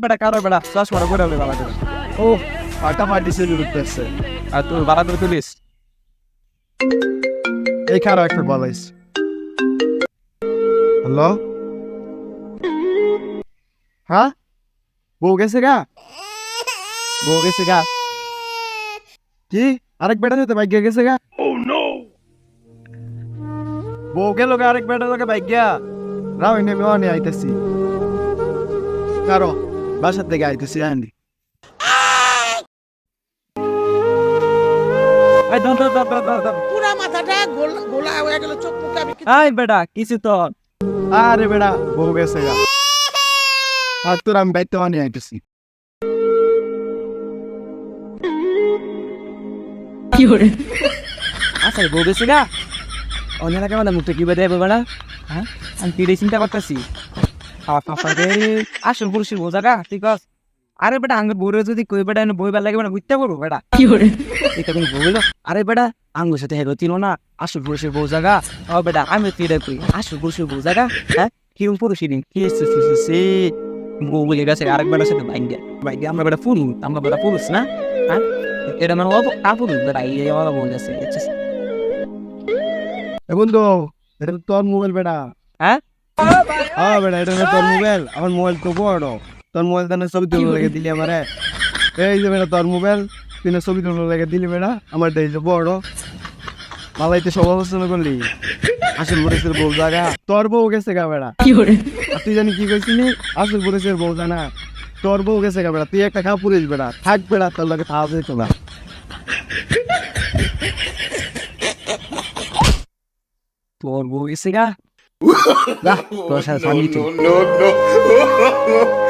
বেটা কারো বেটা চশমাটা করে হবে বাবা করে। ও ফাটাফাটি সেলুট করতেছে। আর তুই বাবা করে তুলিস। এই খারাপ একটা বলাইস। হ্যালো, হ্যাঁ বউ গেছে গা? বউ গেছে গা? কি আরেক বেটা যেতে বাইক গেছে গা? বউ গেল গা, আরেক বেটা লোকে বাইক গিয়া রাও এনে মেওয়ানে আইতেছি। কারো বাসার থেকে আইতেছি আন্ডি। এই ধর ধর ধর ধর ধর ধর। পুরা মাথাটা গোলা হয়ে গেল, চোখ মুখে আমি এই বেটা কিছু তো আরে বেটা বউ গেছে গা, আর তোর আমি বাইতে আনি আইতেছি। আচ্ছা বউ গেছে গা। অন্য এলাকার মানে মুখটা কি বেড়ে বেড়া। হ্যাঁ আমি তিরে চিন্তা করতেছি। আসল পুরুষের বোঝা গা ঠিক আছে। আরে বেটা আঙ্গুর বউরে যদি কই বেটা বই বেলা লাগে মানে বুঝতে পারবো বেটা এটা কোনো বইলো। আরে বেটা আঙ্গুর সাথে হেগো তিনো না আসল পুরুষের বউ জাগা। ও বেটা আমি তিরে কই আসল পুরুষের বউ জাগা। হ্যাঁ কিরম পুরুষের কি সে বউ বলে গেছে আরেক বেটার সাথে বাইক আমরা বেটা পুরুষ, আমরা বেটা পুরুষ না। হ্যাঁ এটা মানে অল্প কাপুরুষ বেটা এই আমার বউ গেছে। এখন তো এটা তো তোর মোবাইল বেটা। হ্যাঁ হ্যাঁ বেটা এটা না তোর মোবাইল, আমার মোবাইল তো বড়। তোর মোবাইল তো ছবি তুলে লেগে দিলি আমারে। এই যে বেটা তোর মোবাইল তুই না ছবি তুলে লেগে দিলি বেটা, আমার এই যে বড় মালাইতে সব আলোচনা করলি। আসল পুরুষের বউ জাগা, তোর বউ গেছে গা বেটা। আর তুই জানি কি কইছিলি? আসল পুরুষের বউ জানা তোর বউ গেছে গা বেটা। তুই একটা খা পুলিশ বেটা, থাক বেটা, তোর লগে খাওয়া যেত না। তোর বউ গেছে গা। তোর সাথে no, no.